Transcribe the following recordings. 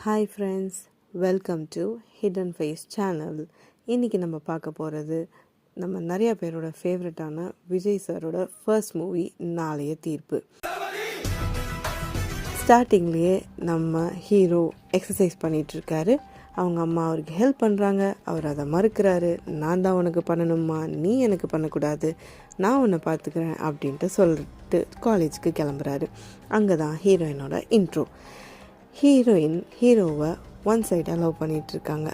Hi friends, welcome to hidden face channel. இன்றைக்கி நம்ம பார்க்க போகிறது நம்ம நிறையா பேரோட ஃபேவரட்டான விஜய் சாரோட ஃபர்ஸ்ட் மூவி நாளைய தீர்ப்பு. ஸ்டார்டிங்லேயே நம்ம ஹீரோ எக்ஸசைஸ் பண்ணிகிட்ருக்காரு. அவங்க அம்மா அவருக்கு ஹெல்ப் பண்ணுறாங்க. அவர் அதை மறுக்கிறாரு. நான் தான் உனக்கு பண்ணணுமா, நீ எனக்கு பண்ணக்கூடாது, நான் உன்னை பார்த்துக்கிறேன் அப்படின்ட்டு சொல்லிட்டு காலேஜுக்கு கிளம்புறாரு. அங்கே தான் ஹீரோயினோட இன்ட்ரோ. ஹீரோயின் ஹீரோவை ஒன் சைடாக லவ் பண்ணிகிட்ருக்காங்க.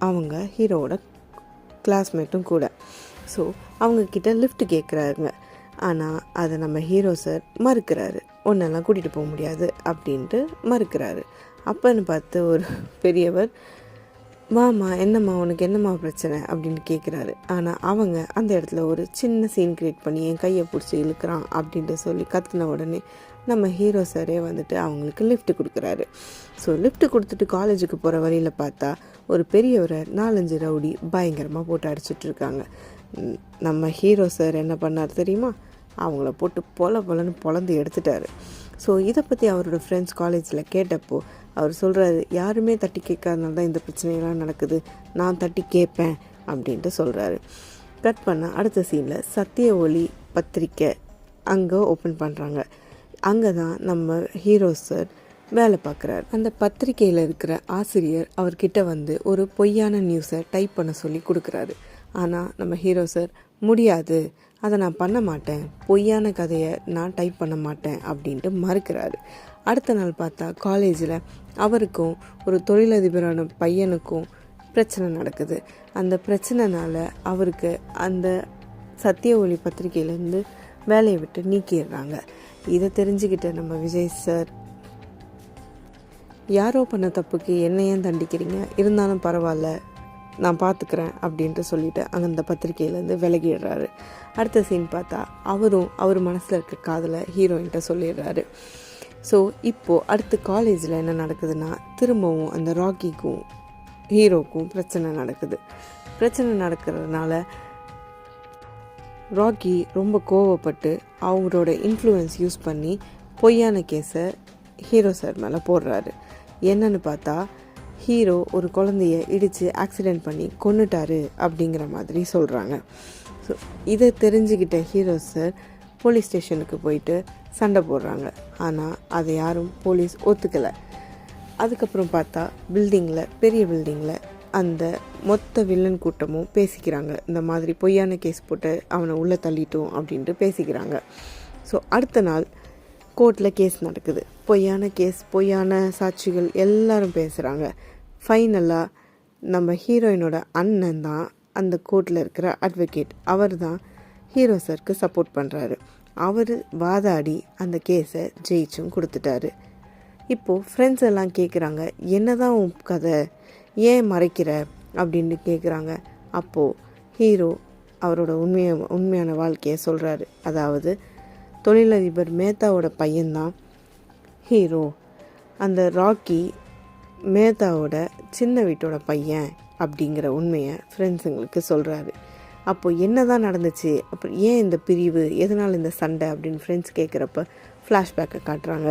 அவங்க ஹீரோவோட கிளாஸ்மேட்டும் கூட. ஸோ அவங்கக்கிட்ட லிஃப்ட் கேட்குறாங்க. ஆனால் அதை நம்ம ஹீரோ சார் மறுக்கிறாரு. ஒன்றெல்லாம் கூட்டிகிட்டு போக முடியாது அப்படின்ட்டு மறுக்கிறாரு. அப்போன்னு பார்த்து ஒரு பெரியவர், வாமா என்னம்மா உனக்கு என்னம்மா பிரச்சனை அப்படின்னு கேட்குறாரு. ஆனால் அவங்க அந்த இடத்துல ஒரு சின்ன சீன் க்ரியேட் பண்ணி என் கையை பிடிச்சி இழுக்கிறான் அப்படின்ட்டு சொல்லி கற்றுன உடனே நம்ம ஹீரோ சாரே வந்துட்டு அவங்களுக்கு லிஃப்ட் கொடுக்குறாரு. ஸோ லிஃப்ட் கொடுத்துட்டு காலேஜுக்கு போகிற வழியில் பார்த்தா ஒரு பெரியவரை 4-5 ரவுடி பயங்கரமாக போட்டு அடிச்சிட்ருக்காங்க. நம்ம ஹீரோ சார் என்ன பண்ணார் தெரியுமா? அவங்கள போட்டு பொலன்னு பொழந்து எடுத்துட்டாரு. ஸோ இதை பற்றி அவரோட ஃப்ரெண்ட்ஸ் காலேஜில் கேட்டப்போ அவர் சொல்கிறாரு, யாருமே தட்டி கேட்காதனால தான் இந்த பிரச்சனையெல்லாம் நடக்குது, நான் தட்டி கேட்பேன் அப்படின்ட்டு சொல்கிறாரு. கட் பண்ண அடுத்த சீனில் சத்திய ஒளி பத்திரிக்கை அங்கே ஓப்பன் பண்ணுறாங்க. அங்கே தான் நம்ம ஹீரோ சார் வேலை பார்க்குறாரு. அந்த பத்திரிக்கையில் இருக்கிற ஆசிரியர் அவர்கிட்ட வந்து ஒரு பொய்யான நியூஸை டைப் பண்ண சொல்லி கொடுக்குறாரு. ஆனால் நம்ம ஹீரோ சார், முடியாது, அதை நான் பண்ண மாட்டேன், பொய்யான கதையை நான் டைப் பண்ண மாட்டேன் அப்படின்ட்டு மறுக்கிறாரு. அடுத்த நாள் பார்த்தா காலேஜில் அவருக்கும் ஒரு தொழிலதிபரான பையனுக்கும் பிரச்சனை நடக்குது. அந்த பிரச்சனைனால அவருக்கு அந்த சத்திய ஒளி பத்திரிக்கையிலேருந்து வேலையை விட்டு நீக்கிடுறாங்க. இதை தெரிஞ்சுக்கிட்ட நம்ம விஜய் சார், யாரோ பண்ண தப்புக்கு என்ன ஏன் தண்டிக்கிறீங்க, இருந்தாலும் பரவாயில்ல நான் பார்த்துக்கிறேன் அப்படின்ட்டு சொல்லிவிட்டு அந்த பத்திரிக்கையிலேருந்து விலகிடுறாரு. அடுத்த சீன் பார்த்தா அவர் மனசில் இருக்க காதலை ஹீரோயின்கிட்ட சொல்லிடுறாரு. ஸோ இப்போது அடுத்து காலேஜில் என்ன நடக்குதுன்னா, திரும்பவும் அந்த ராக்கிக்கும் ஹீரோக்கும் பிரச்சனை நடக்குது. பிரச்சனை நடக்கிறதுனால ராக்கி ரொம்ப கோவப்பட்டு அவரோட இன்ஃப்ளூயன்ஸ் யூஸ் பண்ணி பொய்யான கேஸை ஹீரோ சார் மேலே போடுறாரு. என்னன்னு பார்த்தா, ஹீரோ ஒரு குழந்தைய இடித்து ஆக்சிடெண்ட் பண்ணி கொன்னுட்டாரு அப்படிங்கிற மாதிரி சொல்கிறாங்க. ஸோ இதை தெரிஞ்சுக்கிட்ட ஹீரோ சார் போலீஸ் ஸ்டேஷனுக்கு போயிட்டு சண்டை போடுறாங்க. ஆனால் அதை யாரும் போலீஸ் ஒத்துக்கலை. அதுக்கப்புறம் பார்த்தா பெரிய பில்டிங்கில் அந்த மொத்த வில்லன் கூட்டமும் பேசிக்கிறாங்க. இந்த மாதிரி பொய்யான கேஸ் போட்டு அவனை உள்ளே தள்ளிட்டோம் அப்படின்ட்டு பேசிக்கிறாங்க. ஸோ அடுத்த நாள் கோர்ட்டில் கேஸ் நடக்குது. பொய்யான கேஸ், பொய்யான சாட்சிகள் எல்லாரும் பேசுகிறாங்க. ஃபைனலாக நம்ம ஹீரோயினோட அண்ணன் தான் அந்த கோர்ட்டில் இருக்கிற அட்வொகேட். அவர் தான் ஹீரோ சாருக்கு சப்போர்ட் பண்ணுறாரு. அவர் வாதாடி அந்த கேஸை ஜெயிச்சும் கொடுத்துட்டாரு. இப்போது ஃப்ரெண்ட்ஸ் எல்லாம் கேட்குறாங்க, என்ன தான் உன் கதை, ஏன் மறைக்கிற அப்படின்னு கேட்குறாங்க. அப்போது ஹீரோ அவரோட உண்மையான வாழ்க்கையை சொல்கிறாரு. அதாவது தொழிலதிபர் மேத்தாவோட பையன்தான் ஹீரோ. அந்த ராக்கி மேத்தாவோட சின்ன வீட்டோட பையன் அப்படிங்கிற உண்மையை ஃப்ரெண்ட்ஸுங்களுக்கு சொல்கிறாரு. அப்போது என்ன தான் நடந்துச்சு, அப்புறம் ஏன் இந்த பிரிவு, எதனால் இந்த சண்டை அப்படின்னு ஃப்ரெண்ட்ஸ் கேட்குறப்ப ஃப்ளாஷ்பேக்கை காட்டுறாங்க.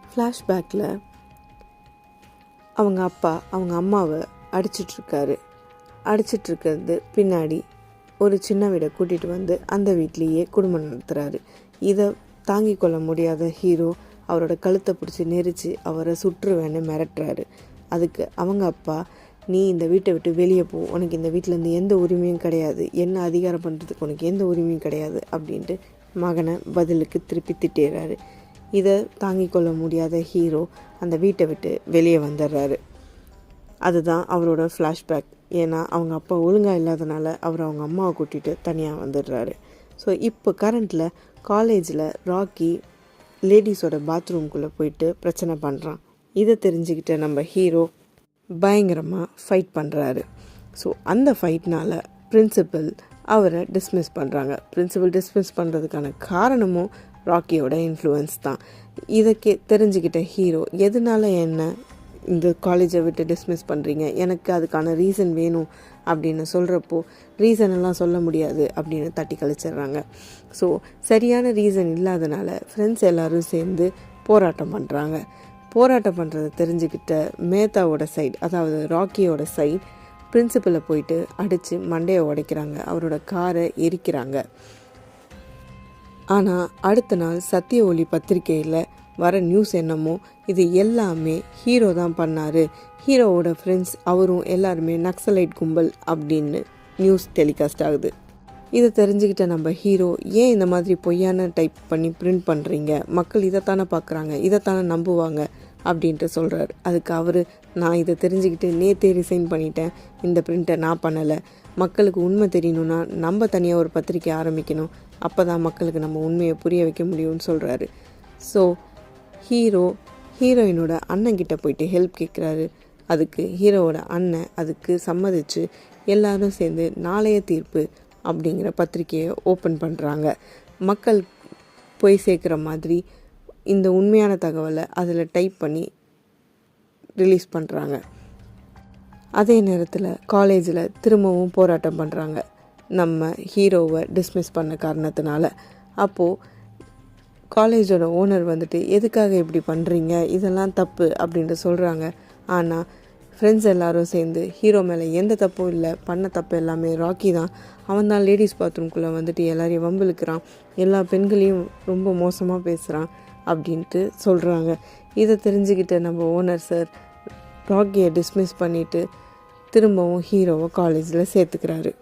ஃப்ளாஷ்பேக்கில் அவங்க அப்பா அவங்க அம்மாவை அடிச்சிட்ருக்கிறது பின்னாடி ஒரு சின்ன வீடை கூட்டிகிட்டு வந்து அந்த வீட்லேயே குடும்பம் நடத்துகிறாரு. இதை தாங்கி கொள்ள முடியாத ஹீரோ அவரோட கழுத்தை பிடிச்சி நெரிச்சு அவரை சுற்றுவேன்னு மிரட்டுறாரு. அதுக்கு அவங்க அப்பா, நீ இந்த வீட்டை விட்டு வெளியே போ, உனக்கு இந்த வீட்டிலேருந்து எந்த உரிமையும் கிடையாது, என்ன அதிகாரம் பண்ணுறதுக்கு உனக்கு எந்த உரிமையும் கிடையாது அப்படின்ட்டு மகனை பதிலுக்கு திருப்பி திட்டிடுறாரு. இதை தாங்கி கொள்ள முடியாத ஹீரோ அந்த வீட்டை விட்டு வெளியே வந்துடுறாரு. அதுதான் அவரோட ஃப்ளாஷ்பேக். ஏன்னா அவங்க அப்பா ஒழுங்காக இல்லாதனால அவர் அவங்க அம்மாவை கூட்டிகிட்டு தனியாக வந்துடுறாரு. ஸோ இப்போ கரண்டில் காலேஜில் ராக்கி லேடிஸோட பாத்ரூம்குள்ளே போயிட்டு பிரச்சனை பண்ணுறான். இதை தெரிஞ்சுக்கிட்ட நம்ம ஹீரோ பயங்கரமாக ஃபைட் பண்ணுறாரு. ஸோ அந்த ஃபைட்னால் பிரின்சிபல் அவரை டிஸ்மிஸ் பண்ணுறாங்க. பிரின்சிபல் டிஸ்மிஸ் பண்ணுறதுக்கான காரணமும் ராக்கியோட இன்ஃப்ளூயன்ஸ் தான். இதை தெரிஞ்சுக்கிட்ட ஹீரோ, எதனால என்ன இந்த காலேஜை விட்டு டிஸ்மிஸ் பண்ணுறீங்க, எனக்கு அதுக்கான ரீசன் வேணும் அப்படின்னு சொல்கிறப்போ ரீசன் எல்லாம் சொல்ல முடியாது அப்படின்னு தட்டி கழிச்சிடுறாங்க. ஸோ சரியான ரீசன் இல்லாதனால ஃப்ரெண்ட்ஸ் எல்லோரும் சேர்ந்து போராட்டம் பண்ணுறாங்க. போராட்டம் பண்ணுறதை தெரிஞ்சுக்கிட்ட மேத்தாவோட சைடு, அதாவது ராக்கியோட சைடு, பிரின்சிபலை போயிட்டு அடித்து மண்டையை உடைக்கிறாங்க, அவரோட காரை எரிக்கிறாங்க. ஆனால் அடுத்த நாள் சத்திய ஒளி பத்திரிக்கையில் வர நியூஸ் என்னமோ இது எல்லாமே ஹீரோ தான் பண்ணார், ஹீரோவோட ஃப்ரெண்ட்ஸ் அவரும் எல்லாருமே நக்சலைட் கும்பல் அப்படின்னு நியூஸ் டெலிகாஸ்ட் ஆகுது. இதை தெரிஞ்சுக்கிட்ட நம்ம ஹீரோ, ஏன் இந்த மாதிரி பொய்யான டைப் பண்ணி பிரிண்ட் பண்ணுறீங்க, மக்கள் இதைத்தானே பார்க்குறாங்க, இதைத்தானே நம்புவாங்க அப்படின்ட்டு சொல்கிறார். அதுக்கு அவர், நான் இதை தெரிஞ்சுக்கிட்டு நேற்றே ரிசைன் பண்ணிட்டேன், இந்த பிரிண்ட்டை நான் பண்ணலை, மக்களுக்கு உண்மை தெரியணுன்னா நம்ம தனியாக ஒரு பத்திரிக்கை ஆரம்பிக்கணும், அப்போ தான் மக்களுக்கு நம்ம உண்மையை புரிய வைக்க முடியும்னு சொல்கிறாரு. ஸோ ஹீரோயினோட அண்ணன்கிட்ட போயிட்டு ஹெல்ப் கேட்குறாரு. அதுக்கு ஹீரோவோட அண்ணன் அதுக்கு சம்மதிச்சு எல்லாரும் சேர்ந்து நாளைய தீர்ப்பு அப்படிங்கிற பத்திரிக்கையை ஓப்பன் பண்ணுறாங்க. மக்கள் போய் சேர்க்குற மாதிரி இந்த உண்மையான தகவலை அதில் டைப் பண்ணி ரிலீஸ் பண்ணுறாங்க. அதே நேரத்தில் காலேஜில் திரும்பவும் போராட்டம் பண்ணுறாங்க, நம்ம ஹீரோவை டிஸ்மிஸ் பண்ண காரணத்தினால. அப்போது காலேஜோட ஓனர் வந்துட்டு, எதுக்காக இப்படி பண்ணுறீங்க, இதெல்லாம் தப்பு அப்படின்ட்டு சொல்கிறாங்க. ஆனால் ஃப்ரெண்ட்ஸ் எல்லாரும் சேர்ந்து ஹீரோ மேலே எந்த தப்பும் இல்லை, பண்ண தப்பு எல்லாமே ராக்கி தான், அவன் தான் லேடிஸ் பாத்ரூம்குள்ளே வந்துட்டு எல்லாரையும் வம்பிழுக்கிறான், எல்லா பெண்களையும் ரொம்ப மோசமாக பேசுகிறான் அப்படின்ட்டு சொல்கிறாங்க. இதை தெரிஞ்சுக்கிட்ட நம்ம ஓனர் சார் ராக்கியை டிஸ்மிஸ் பண்ணிவிட்டு திரும்பவும் ஹீரோவை காலேஜில் சேர்த்துக்கிறாரு.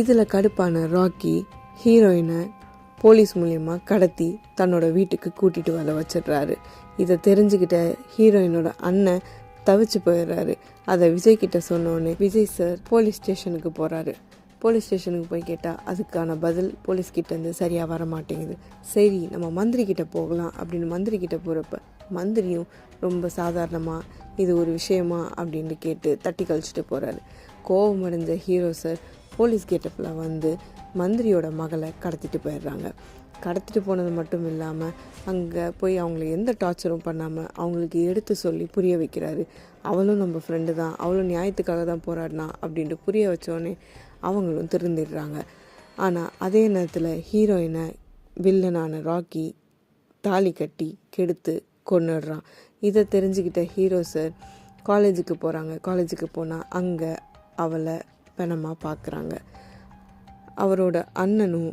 இதில் கடுப்பான ராக்கி ஹீரோயினை போலீஸ் மூலயமா கடத்தி தன்னோட வீட்டுக்கு கூட்டிகிட்டு வர வச்சிடுறாரு. இதை தெரிஞ்சுக்கிட்ட ஹீரோயினோட அண்ணன் தவிச்சு போயிடுறாரு. அதை விஜய் கிட்ட சொன்னோன்னே விஜய் சார் போலீஸ் ஸ்டேஷனுக்கு போகிறாரு. போலீஸ் ஸ்டேஷனுக்கு போய் கேட்டால் அதுக்கான பதில் போலீஸ்கிட்டேருந்து சரியாக வர மாட்டேங்குது. சரி, நம்ம மந்திரி கிட்ட போகலாம் அப்படின்னு மந்திரி கிட்ட போகிறப்ப மந்திரியும் ரொம்ப சாதாரணமாக இது ஒரு விஷயமா அப்படின்னு கேட்டு தட்டி கழிச்சிட்டு போகிறாரு. கோபமடைஞ்ச ஹீரோ சார் போலீஸ் கேட்டப்பில் வந்து மந்திரியோட மகளை கடத்திட்டு போயிடுறாங்க. கடத்திட்டு போனது மட்டும் இல்லாமல் அங்கே போய் அவங்கள எந்த டார்ச்சரும் பண்ணாமல் அவங்களுக்கு எடுத்து சொல்லி புரிய வைக்கிறாரு. அவளும் நம்ம ஃப்ரெண்டு தான், அவளும் நியாயத்துக்காக தான் போராடினா அப்படின்ட்டு புரிய வச்சோடனே அவங்களும் திருந்திடுறாங்க. ஆனால் அதே நேரத்தில் ஹீரோயினை வில்லனான ராக்கி தாலி கட்டி கெடுத்து கொன்னுடுறான். இதை தெரிஞ்சுக்கிட்ட ஹீரோ சார் காலேஜுக்கு போகிறாங்க. காலேஜுக்கு போனால் அங்கே அவளை பெணமாக பார்க்குறாங்க. அவரோட அண்ணனும்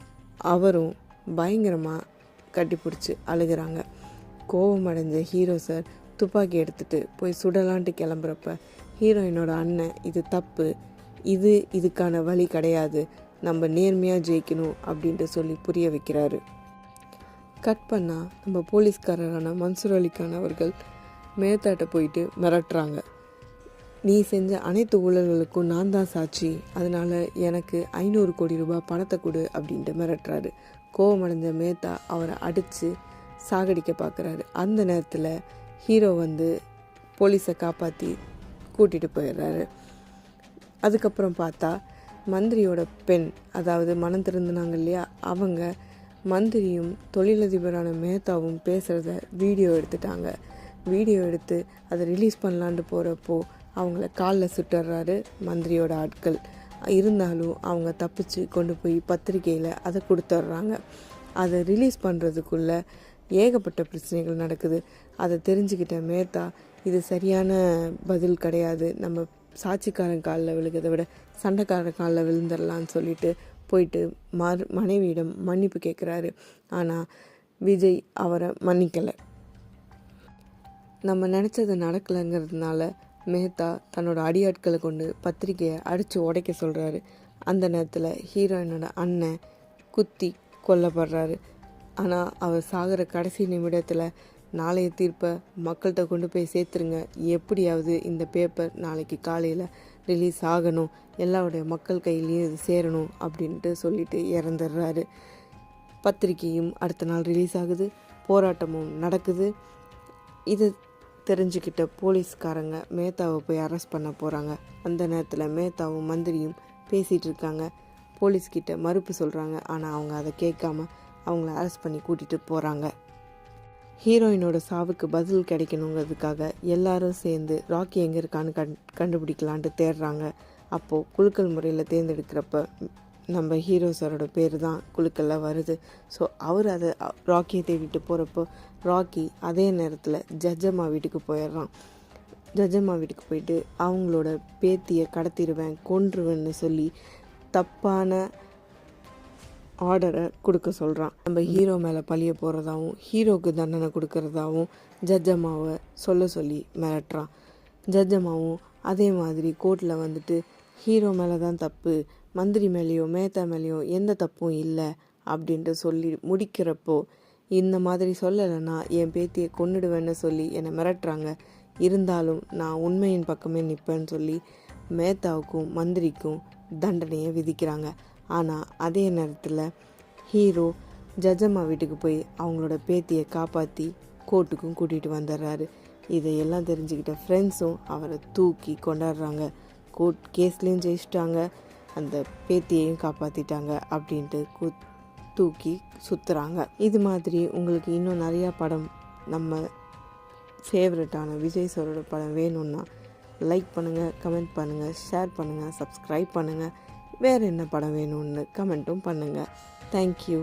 அவரும் பயங்கரமாக கட்டிப்பிடிச்சி அழுகிறாங்க. கோபமடைஞ்ச ஹீரோ சார் துப்பாக்கி எடுத்துகிட்டு போய் சுடலான்ட்டு கிளம்புறப்ப ஹீரோயினோட அண்ணன், இது தப்பு, இதுக்கான வழி கிடையாது, நம்ம நேர்மையாக ஜெயிக்கணும் அப்படின்ட்டு சொல்லி புரிய வைக்கிறாரு. கட் பண்ணால் நம்ம போலீஸ்காரரான மன்சூர் அலிகான் அவர்கள் மேத்தாட்ட போயிட்டு மிரட்டுறாங்க. நீ செஞ்ச அனைத்து ஊழல்களுக்கும் நான் தான் சாட்சி, அதனால் எனக்கு 500 கோடி ரூபாய் பணத்தை கொடு அப்படின்ட்டு மிரட்டுறாரு. கோவமடைஞ்ச மேத்தா அவரை அடித்து சாகடிக்க பார்க்குறாரு. அந்த நேரத்தில் ஹீரோ வந்து போலீஸை காப்பாற்றி கூட்டிகிட்டு போயிடுறாரு. அதுக்கப்புறம் பார்த்தா மந்திரியோட பெண், அதாவது மனம் திருந்தினாங்க இல்லையா, அவங்க மந்திரியும் தொழிலதிபரான மேத்தாவும் பேசுகிறத வீடியோ எடுத்துட்டாங்க. வீடியோ எடுத்து அதை ரிலீஸ் பண்ணலான்ட்டு போகிறப்போ அவங்கள காலில் சுட்டுறாரு மந்திரியோட ஆட்கள். இருந்தாலும் அவங்க தப்பிச்சு கொண்டு போய் பத்திரிக்கையில் அதை கொடுத்துட்றாங்க. அதை ரிலீஸ் பண்ணுறதுக்குள்ளே ஏகப்பட்ட பிரச்சனைகள் நடக்குது. அதை தெரிஞ்சுக்கிட்ட மேத்தா, இது சரியான பதில் கிடையாது, நம்ம சாட்சிக்காரன் காலில் விழுகிறத விட சண்டைக்காரன் காலில் விழுந்துடலான்னு சொல்லிட்டு போயிட்டு மனைவியிடம் மன்னிப்பு கேட்குறாரு. ஆனால் விஜய் அவரை மன்னிக்கலை. நம்ம நினச்சது நடக்கலைங்கிறதுனால மேத்தா தன்னோட அடியாட்களை கொண்டு பத்திரிக்கையை அடித்து உடைக்க சொல்கிறாரு. அந்த நேரத்தில் ஹீரோயினோட அண்ணன் குத்தி கொல்லப்படுறாரு. ஆனால் அவர் சாகிற கடைசி நிமிடத்தில், நாளைய தீர்ப்பை மக்கள்கிட்ட கொண்டு போய் சேர்த்துருங்க, எப்படியாவது இந்த பேப்பர் நாளைக்கு காலையில் ரிலீஸ் ஆகணும், எல்லாருடைய மக்கள் கையிலையும் இது சேரணும் அப்படின்ட்டு சொல்லிட்டு இறந்துடுறாரு. பத்திரிக்கையும் அடுத்த நாள் ரிலீஸ் ஆகுது, போராட்டமும் நடக்குது. இது தெரிஞ்சுக்கிட்ட போலீஸ்காரங்க மேத்தாவை போய் அரெஸ்ட் பண்ண போகிறாங்க. அந்த நேரத்தில் மேத்தாவும் மந்திரியும் பேசிகிட்டு இருக்காங்க. போலீஸ்கிட்ட மறுப்பு சொல்கிறாங்க. ஆனால் அவங்க அதை கேட்காம அவங்கள அரெஸ்ட் பண்ணி கூட்டிகிட்டு போகிறாங்க. ஹீரோயினோட சாவுக்கு பதில் கிடைக்கணுங்கிறதுக்காக எல்லாரும் சேர்ந்து ராக்கி எங்கே இருக்கான்னு கண்டுபிடிக்கலான்ட்டு தேடுறாங்க. அப்போது குலுக்கல் முறையில் தேர்ந்தெடுக்கிறப்ப நம்ம ஹீரோ சாரோட பேர் தான் குழுக்கெல்லாம் வருது. ஸோ அவர் அதை ராக்கியை தேடிட்டு போகிறப்போ ராக்கி அதே நேரத்தில் ஜட்ஜம்மா வீட்டுக்கு போயிடுறான். ஜட்ஜம்மா வீட்டுக்கு போயிட்டு அவங்களோட பேத்தியை கடத்திடுவேன், கொன்றுவேன்னு சொல்லி தப்பான ஆர்டரை கொடுக்க சொல்கிறான். நம்ம ஹீரோ மேலே பழிய போகிறதாவும் ஹீரோக்கு தண்டனை கொடுக்கறதாவும் ஜட்ஜம்மாவை சொல்லி மிரட்டுறான். ஜட்ஜம்மாவும் அதே மாதிரி கோர்ட்டில் வந்துட்டு ஹீரோ மேலே தான் தப்பு, மந்திரி மேலேயோ மேத்தா மேலேயோ எந்த தப்பும் இல்லை அப்படின்ட்டு சொல்லி முடிக்கிறப்போ, இந்த மாதிரி சொல்லலைன்னா என் பேத்தியை கொன்னுடுவேன்னு சொல்லி என்னை மிரட்டுறாங்க, இருந்தாலும் நான் உண்மையின் பக்கமே நிற்பேன்னு சொல்லி மேத்தாவுக்கும் மந்திரிக்கும் தண்டனையை விதிக்கிறாங்க. ஆனால் அதே நேரத்தில் ஹீரோ ஜட்ஜம்மா வீட்டுக்கு போய் அவங்களோட பேத்தியை காப்பாற்றி கோர்ட்டுக்கும் கூட்டிகிட்டு வந்துடுறாரு. இதையெல்லாம் தெரிஞ்சுக்கிட்ட ஃப்ரெண்ட்ஸும் அவரை தூக்கி கொண்டாடுறாங்க. கோர்ட் கேஸ்லேயும் ஜெயிச்சிட்டாங்க, அந்த பேத்தியையும் காப்பாற்றிட்டாங்க அப்படின்ட்டு தூக்கி சுற்றுறாங்க. இது மாதிரி உங்களுக்கு இன்னும் நிறையா படம், நம்ம ஃபேவரட்டான விஜய் சாரோட படம் வேணும்னா லைக் பண்ணுங்கள், கமெண்ட் பண்ணுங்கள், ஷேர் பண்ணுங்கள், சப்ஸ்கிரைப் பண்ணுங்கள். வேறு என்ன படம் வேணும்னு கமெண்ட்டும் பண்ணுங்கள். தேங்க்யூ.